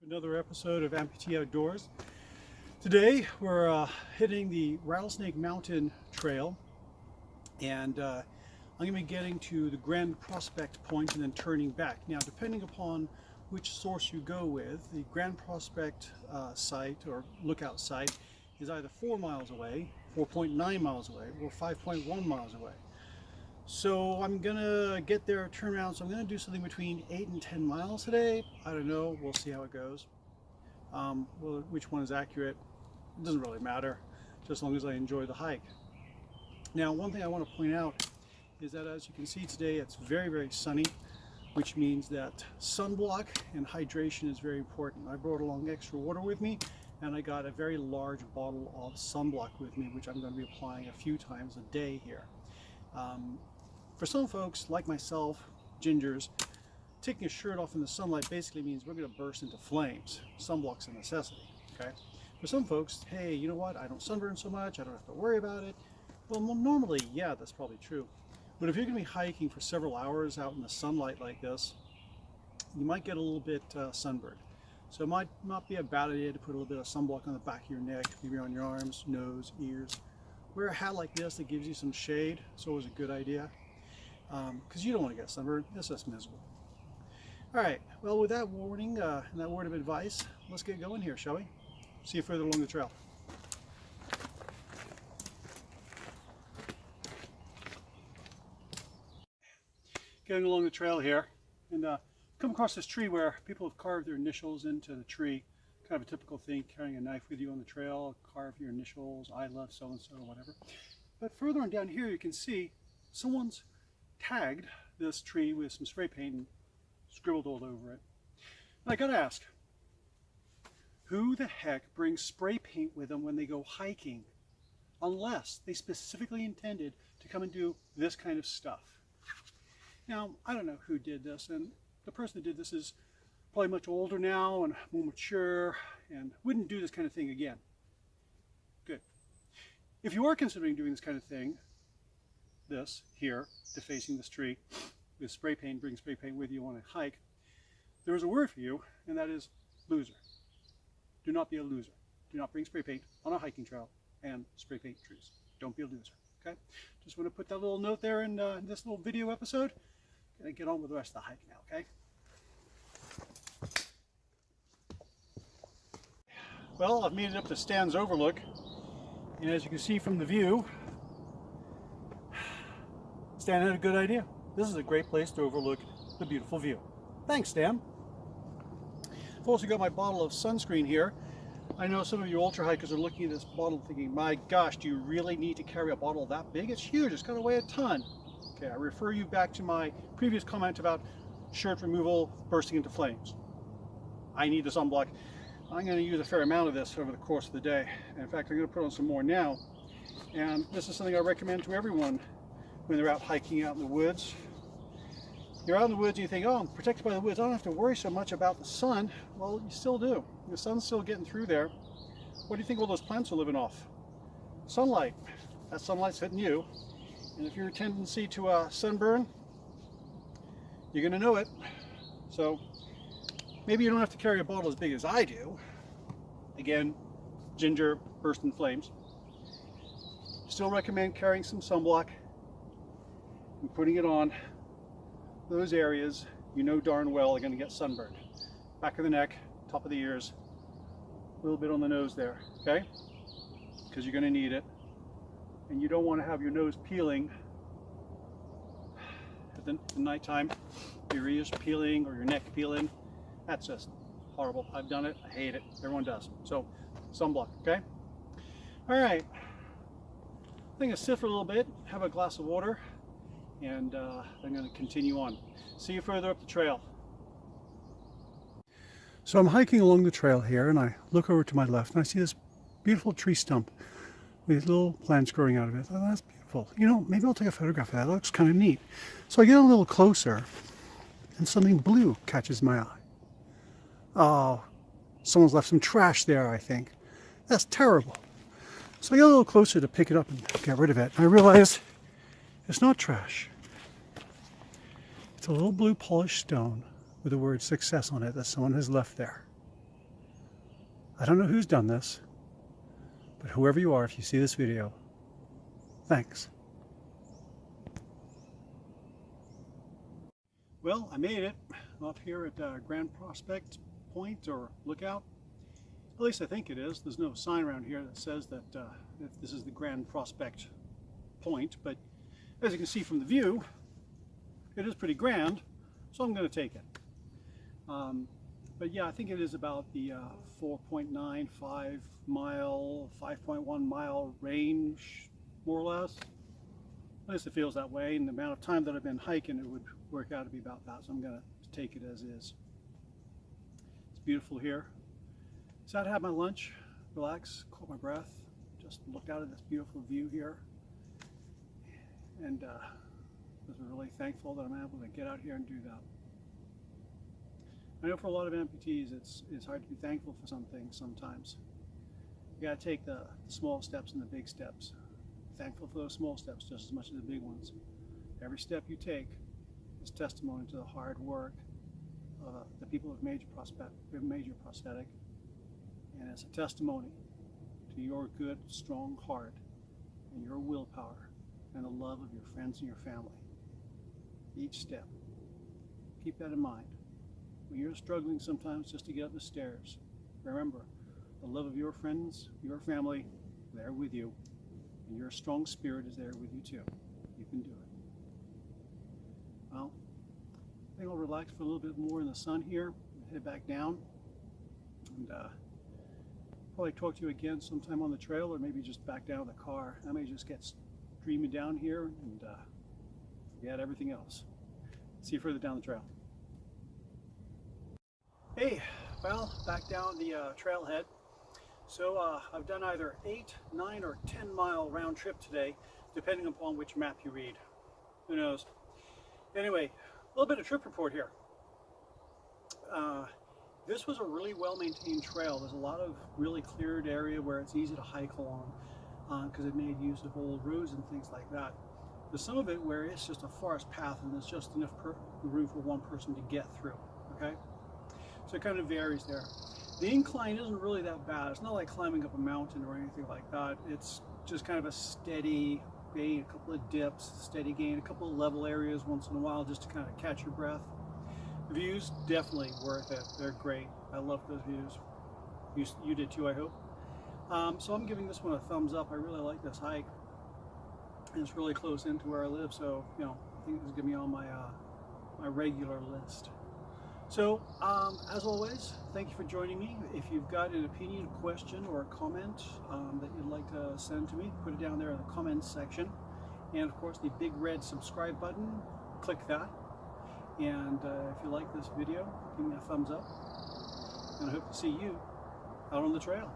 Another episode of Amputee Outdoors. Today we're hitting the Rattlesnake Mountain Trail, and I'm going to be getting to the Grand Prospect point and then turning back. Now, depending upon which source you go with, the Grand Prospect site or lookout site is either 4 miles away, 4.9 miles away, or 5.1 miles away. So I'm gonna get there, turn around, so I'm gonna do something between 8 and 10 miles today. I don't know, we'll see how it goes. Well, which one is accurate, it doesn't really matter, just as long as I enjoy the hike. Now, one thing I want to point out is that, as you can see today, it's very, very sunny, which means that sunblock and hydration is very important. I brought along extra water with me, and I got a very large bottle of sunblock with me, which I'm going to be applying a few times a day here. For some folks, like myself, gingers, taking a shirt off in the sunlight basically means we're going to burst into flames. Sunblock's a necessity, okay? For some folks, hey, you know what? I don't sunburn so much. I don't have to worry about it. Well, normally, yeah, that's probably true. But if you're going to be hiking for several hours out in the sunlight like this, you might get a little bit sunburned. So it might not be a bad idea to put a little bit of sunblock on the back of your neck, maybe on your arms, nose, ears. Wear a hat like this that gives you some shade. It's always a good idea, because you don't want to get sunburned. It's just miserable. All right, well, with that warning and that word of advice, let's get going here, shall we? See you further along the trail. Getting along the trail here, and come across this tree where people have carved their initials into the tree. Kind of a typical thing, carrying a knife with you on the trail, carve your initials, I love so-and-so, whatever. But further on down here, you can see someone's tagged this tree with some spray paint and scribbled all over it. And I gotta ask, who the heck brings spray paint with them when they go hiking? Unless they specifically intended to come and do this kind of stuff. Now, I don't know who did this, and the person that did this is probably much older now and more mature and wouldn't do this kind of thing again. Good. If you are considering doing this kind of thing, this here, defacing this tree with spray paint, bring spray paint with you on a hike, there is a word for you, and that is loser. Do not be a loser. Do not bring spray paint on a hiking trail and spray paint trees. Don't be a loser, okay? Just want to put that little note there in this little video episode. Gonna get on with the rest of the hike now, okay? Well, I've made it up to Stan's Overlook, and as you can see from the view, Stan had a good idea. This is a great place to overlook the beautiful view. Thanks, Stan. I've also got my bottle of sunscreen here. I know some of you ultra hikers are looking at this bottle thinking, my gosh, do you really need to carry a bottle that big? It's huge, it's gonna weigh a ton. Okay, I refer you back to my previous comment about shirt removal bursting into flames. I need the sunblock. I'm going to use a fair amount of this over the course of the day. And in fact, I'm going to put on some more now. And this is something I recommend to everyone when they're out hiking out in the woods. You're out in the woods and you think, oh, I'm protected by the woods. I don't have to worry so much about the sun. Well, you still do. The sun's still getting through there. What do you think all those plants are living off? Sunlight. That sunlight's hitting you. And if your tendency to sunburn, you're going to know it. So maybe you don't have to carry a bottle as big as I do. Again, ginger burst in flames. Still recommend carrying some sunblock and putting it on those areas you know darn well are going to get sunburned. Back of the neck, top of the ears, a little bit on the nose there, okay? Because you're going to need it. And you don't want to have your nose peeling at the nighttime, your ears peeling or your neck peeling. That's just horrible. I've done it. I hate it. Everyone does. So, sunblock, okay? All right. I'm going to sit for a little bit, have a glass of water, and I'm going to continue on. See you further up the trail. So I'm hiking along the trail here, and I look over to my left, and I see this beautiful tree stump with little plants growing out of it. Oh, that's beautiful. You know, maybe I'll take a photograph of that. It looks kind of neat. So I get a little closer, and something blue catches my eye. Oh, someone's left some trash there, I think. That's terrible. So I get a little closer to pick it up and get rid of it. I realized it's not trash. It's a little blue polished stone with the word success on it that someone has left there. I don't know who's done this, but whoever you are, if you see this video, thanks. Well, I made it up here at Grand Prospect Point or Lookout. At least I think it is. There's no sign around here that says that if this is the Grand Prospect Point, but as you can see from the view, it is pretty grand, so I'm going to take it. But yeah, I think it is about the 4.95 mile, 5.1 mile range, more or less. At least it feels that way, and the amount of time that I've been hiking, it would work out to be about that, so I'm going to take it as is. It's beautiful here. So I had my lunch, relax, caught my breath, just looked out at this beautiful view here, and was really thankful that I'm able to get out here and do that. I know for a lot of amputees, it's hard to be thankful for some things sometimes. You got to take the small steps and the big steps. Thankful for those small steps just as much as the big ones. Every step you take is testimony to the hard work of the people who've made your prosthetic, and it's a testimony to your good, strong heart and your willpower and the love of your friends and your family. Each step. Keep that in mind. When you're struggling sometimes just to get up the stairs, remember, the love of your friends, your family, they're with you, and your strong spirit is there with you too. You can do it. Well, I think I'll relax for a little bit more in the sun here, and head back down, and probably talk to you again sometime on the trail, or maybe just back down in the car. I may just get streaming down here and forget everything else. See you further down the trail. Hey, well, back down the trailhead. So I've done either 8, 9, or 10 mile round trip today, depending upon which map you read. Who knows? Anyway, a little bit of trip report here. This was a really well-maintained trail. There's a lot of really cleared area where it's easy to hike along because it made use of old roads and things like that. There's some of it where it's just a forest path and there's just enough room for one person to get through, okay? So it kind of varies there. The incline isn't really that bad. It's not like climbing up a mountain or anything like that. It's just kind of a steady gain, a couple of dips, steady gain, a couple of level areas once in a while just to kind of catch your breath. The views, definitely worth it. They're great. I love those views. You did too, I hope. So I'm giving this one a thumbs up. I really like this hike. And it's really close into where I live, so you know, I think this is gonna be on my my regular list. So as always, thank you for joining me. If you've got an opinion, a question, or a comment that you'd like to send to me, put it down there in the comments section. And of course, the big red subscribe button, click that. And if you like this video, give me a thumbs up. And I hope to see you out on the trail.